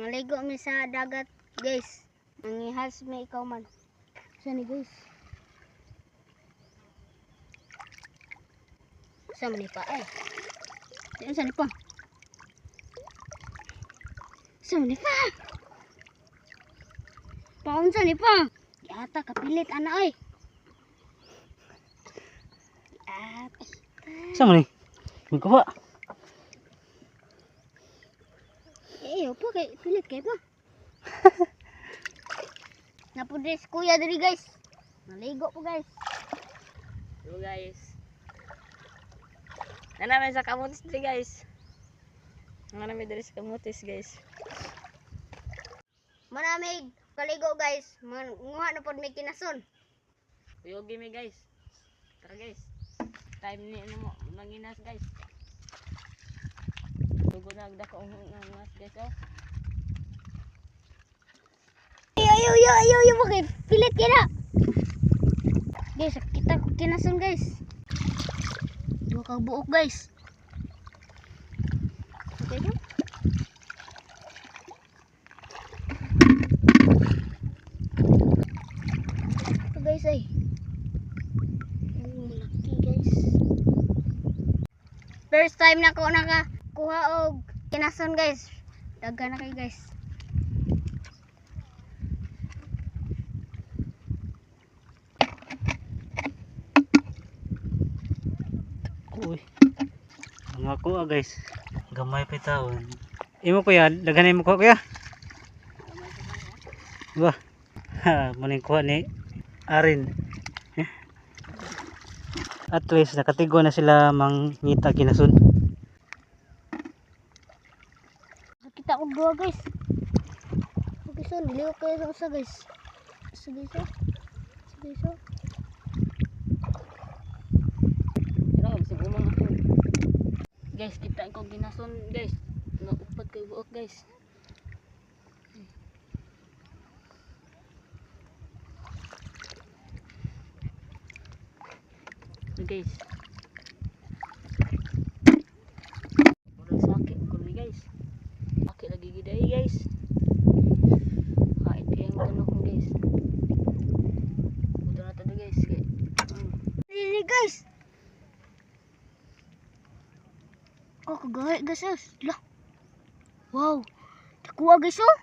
Maligo mi sa dagat, guys. Mangihas mi ikaw man. Saan ni, guys? Saan ni pa eh? Saan ni pa? Saan ni pa? Paon saan ni pa? Yata kapilit ana oy. Yata. Saan ni? Magkuha. Eh, po kay pilit kay pa. Napudres kuya diri guys. Maligo po guys. So guys. Namin sa kamutis diri guys. Namin diri sa kamutis guys. Manamig kaligo guys. Nguha na pod may kinason. Uyogi mi guys. Tara guys. Time ni ano mo manginas guys. Tugo na agda ko mas guys oh. Ayo bakit pilit kina. Guys, kita ko kinason guys. Dua ka buok guys. Okay na? Ito guys ay. Laki guys. First time na ko nakakuha og kinason guys. Daghan na kay guys. Uy. Mga kuha guys. Gamay pa taon. Imo kuya, daghanay mo kuya. Wah. Ha, maning kuha ni Arin. At least nakatigo na sila mangita kinasun. Kita ko dua guys. Okay so, niliw kayo sa usa guys. Sige so. Sige so. Pero sigumang ako. Guys, kita ko ginason guys. Naupat kay buok guys. Guys. Murag sakit ko ni guys. Sakit lagi giday guys. Kain kaya ang tanong ko guys. Buto na tadi guys. Dili guys. Oh, kagahit guys. Lah. Wow. Nakuha guys oh.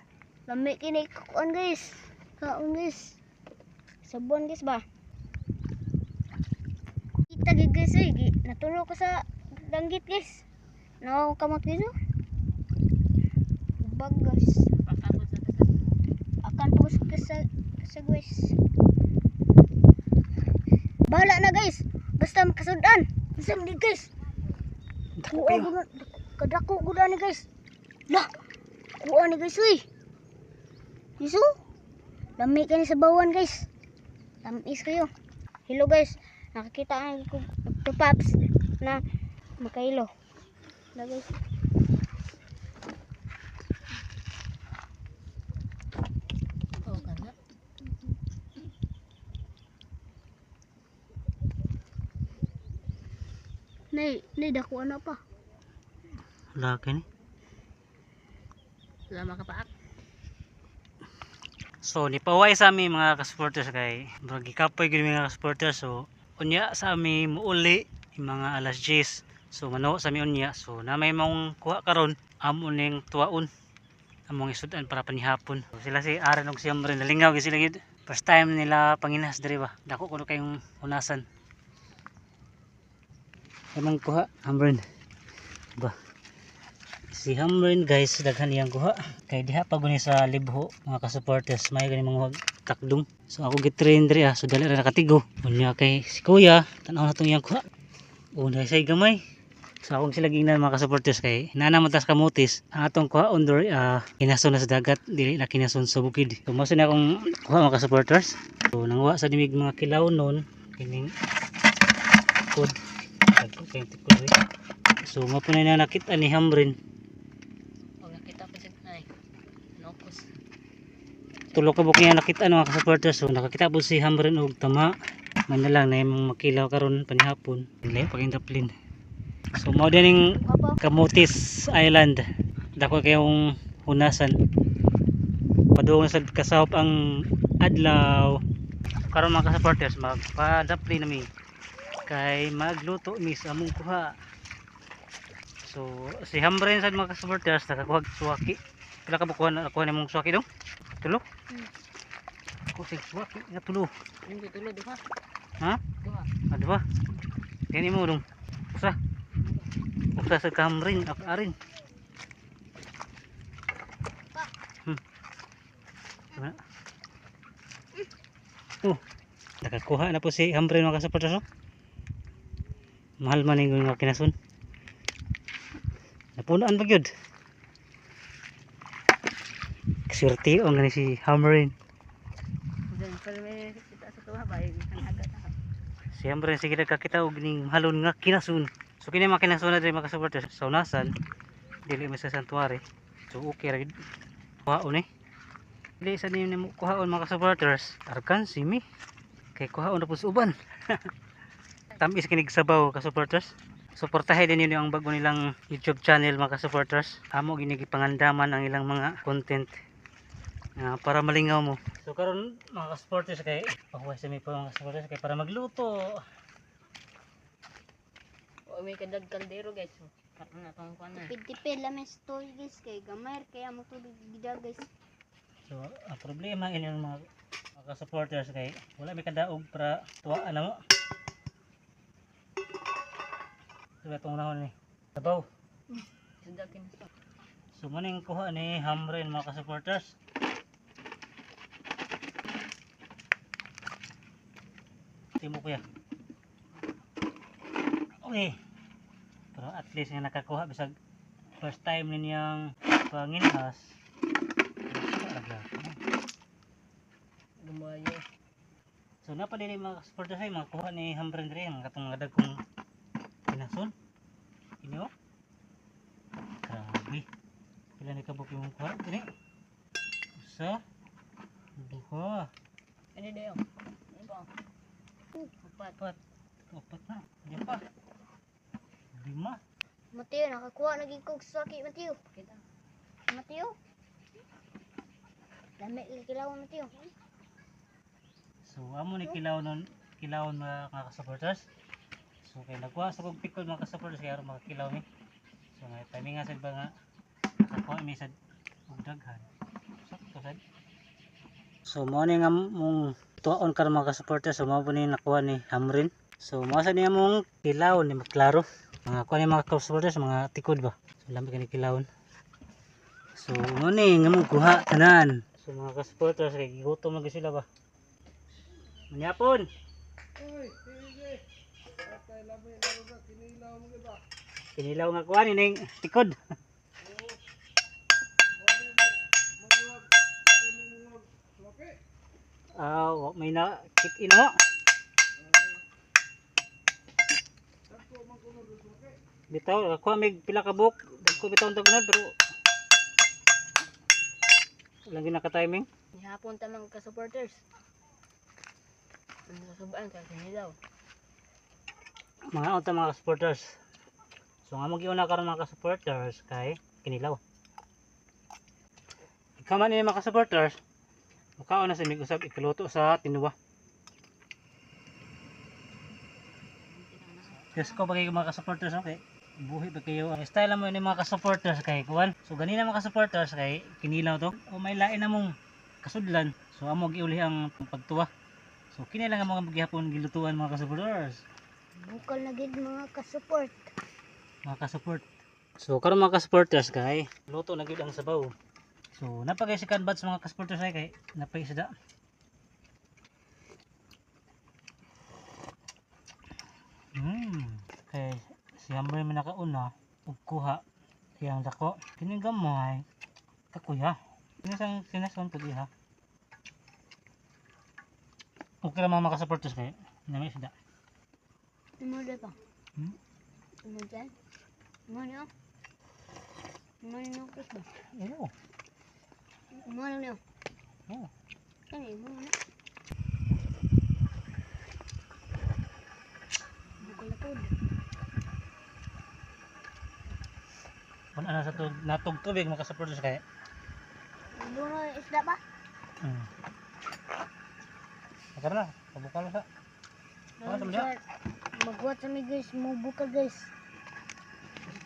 Lami kini kuan guys. Kaon guys. Sabon guys ba? Kita guys eh. Natulo ko sa danggit guys. No, kamot guys oh. Bag guys. Akan po sa guys. Bahala na guys. Basta makasudan. Isang di guys. Kuha guna. Kadako guna ni guys. Lah. Kuha ni guys uy. Isu. Lami ka ni sa bawan guys. Tamis kayo. Hello guys. Nakakita ang tupaps na makailo. Na guys. Oh, kana. Nay dako na pa. Laki ni. Lama ka paak. So nipaway sa amin mga ka-supporters kay bragi kapoy gyud mga ka-supporters. So unya sa amin muuli mga alas 10. So mano sa amin unya. So na may mong kuha karon amo ning tuwaon. Among isudan para panihapon. So, sila si Aaron ug si Amren nalingaw gyud sila gyud. First time nila panginas diri ba. Dako kuno kayong unasan. Among kuha Amren. Ba. Si Hamrin guys daghan iyang kuha kay diha pa guni sa libho mga ka-supporters may gani mga kakdung. So ako gitrain diri so dali ra nakatigo unya kay si kuya tan-aw na tong iyang kuha una say gamay. So akong sila gingnan mga ka-supporters kay nanamatas kamutis ang atong kuha under kinason na sa dagat dili na kinason sa bukid. So mo na akong kuha mga ka-supporters. So nanguha sa dimig mga kilaw non kining pod kay tikod. So mo na nakita ni Hamrin. Tulo ka bukid nga nakita mga ka-supporters. So nakakita po si Hamrin og tama man na lang na yung makilaw karon panihapon dili pagindapling. So mao din ning Camotes Island dako kayong hunasan. padung sa kasahop ang adlaw. Karon mga ka-supporters magpadapli nami kay magluto mi sa among kuha. So si Hambren sad mga ka-supporters nakakuha suwaki. Pila ka bukuhan nakuha nimong suwaki dong? Tulo? Ako sig suwaki nga tulo. Hindi tulo di ba? Ha? Duha. Ano ba? Kani mo dong. Usa. Usa sa Hambren ako arin. Diba? Nakakuha na po si Hambren mga ka-supporters. Mahal man yung mga kinasun. Napunaan ba yun? Kaswerte o nga ni si Hambren. Diyan pero may kita sa tuwa ba yung agad na. Si Hambren sige nagkakita og ning halon nga kinasun. So kini mga kinasun na diri mga ka-supporters sa unasan dili mo sa santuary. So okay ra gid. Kuhaon eh. Dili sa nimo kuhaon mga ka-supporters. Arkan simi. Kay kuhaon na po sa uban. Tamis kinig sabaw ka-supporters. Suportahin din yun ang bago nilang YouTube channel mga ka-supporters. Amo ginigipangandaman ang ilang mga content para malingaw mo. So karon mga ka-supporters kay pahuway sa mi po mga ka-supporters kay para magluto. O may kadag kaldero guys. Karon na tong kuan na. Tipid-tipid lang may story guys kay gamay kaya mo tubig gida guys. So ang problema ini mga ka-supporters kay wala may kadaog para tuwaan na mo. Diba itong nahon ni sabaw. Sudakin sa. So maning kuha ni Hambren mga ka-supporters. Timo kuya. Okay. Pero at least nga nakakuha bisag first time ninyang panginhas. Lumayo. So napa din mga ka-supporters ay mga kuha ni Hambren rin ang katong ngadag kong kinasun. Ini oh. Grabe. Pila ni kabuk yung kuha ini. Usa. Duha. Ano dayo? Ano ba? Apat. Apat na. Di pa. 5. Mateo nakakuha naging kog suwaki Mateo. Kita. Mateo. Lami kilaw Mateo. So amo ni kilawon mga ka-supporters. So kay nagkuha sa kog pikol mga ka-supporters kay aron makakilaw mi. So may timing nga sad ba nga nakakuha mi sad og daghan. Sakto sad. So mao ni nga mong tuon karon mga ka-supporters, so mao ni nakuha ni Hambren. So mao sa niya mong kilawon ni maklaro. Mga kuha ni mga ka-supporters mga tikod ba. So lambi kani kilawon. So mao ni nga mong kuha tanan. So mga ka-supporters kay gutom na sila ba. Manyapon. Kinilaw nga kuha ni ning tikod. May na kit in mo. Bitaw ako may pila ka book. Ko bitaw tag na pero lagi naka timing. Ihapon ta mga ka-supporters. Ano subaan ka kinilaw. Mga unta mga supporters. So nga magiuna karon mga supporters kay kinilaw. Ikaw man ni mga supporters. Mukaon na sa mig usab ikaluto sa tinuwa. Yes ko bagay mga supporters okay. Buhi ba kayo ang style mo ni mga supporters kay kuan. So ganina mga supporters kay kinilaw to. O may lain na mong kasudlan. So amo giuli ang pagtuwa. So kini lang ang mga gihapon gilutuan mga supporters. Bukal na gid mga ka-support. Mga ka-support. So karon mga ka-supporters kay luto na gyud ang sabaw. So napagay si kanbats mga ka-supporters kay napay isda. Kay si Hambren man nakauna ug kuha iyang dako. Kini gamay kakuya. Sinason to diha. Okay lang mga ka-supporters kay namay isda. Mo pa. Mo dyan. Mo niyo. Mo niyo kus ba? Oo. Mo niyo. Oo. Kani mo na. Bukal na pod. Kung ano sa natog tubig mga ka-supporters kay Mo na isda ba? Karena pabuka lang sa. Ano sa mga? Magbuhat sa mi guys, mubuka guys.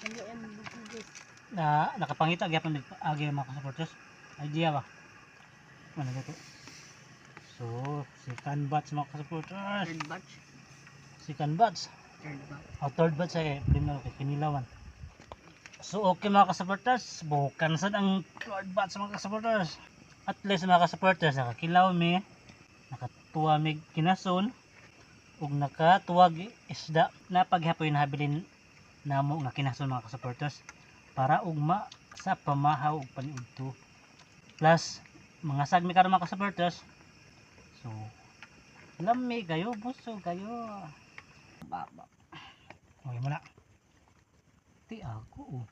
Kami ay mubuka guys. Nakapangita gyapon mig agi mga supporters. Idea ba? Ano dito? So, second batch mga supporters. Third batch. Second batch. Third batch. Third batch ay primo kay kinilawan. So okay mga supporters, bukan sad ang third batch mga supporters. At least mga supporters nakakilaw mi, nakatuwa mi kinason ug nakatuwag isda na paghapon habilin namo nga kinason mga supporters para ugma sa pamahaw ug paniudto. Plus mga sagmi karon mga supporters. So lami kayo, busog kayo. Ba. Okay mo na. Ti ako.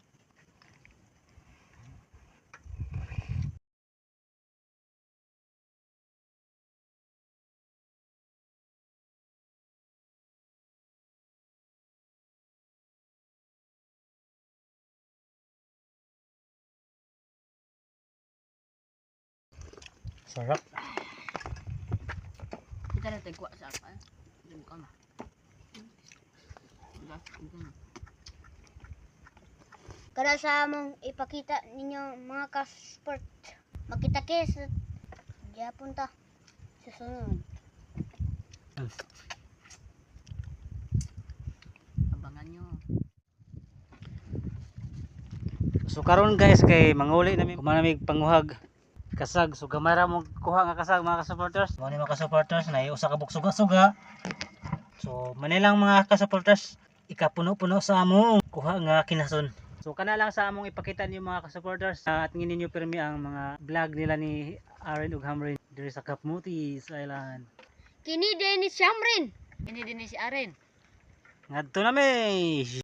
Sarap. Kita na tagwa sa apa. Dun ka na. Kada sa among ipakita ninyo mga ka-sport. Makita kay sa gyapon ta. Susunod. Abangan nyo. So karon guys kay manguli nami kumanamig panguhag kasag. So gamay ra mo kuha nga kasag mga ka-supporters. Mo ni mga ka-supporters na usa ka buksuga-suga. So manilang mga ka-supporters ikapuno-puno sa among kuha nga kinason. So kana lang sa among ipakita niyo mga ka-supporters at nginin niyo pirmi ang mga vlog nila ni Aaron ug Hamrin diri sa Kapmutis Island. Kini din ni Shamrin. Ini din si Aren. Ngadto na mi.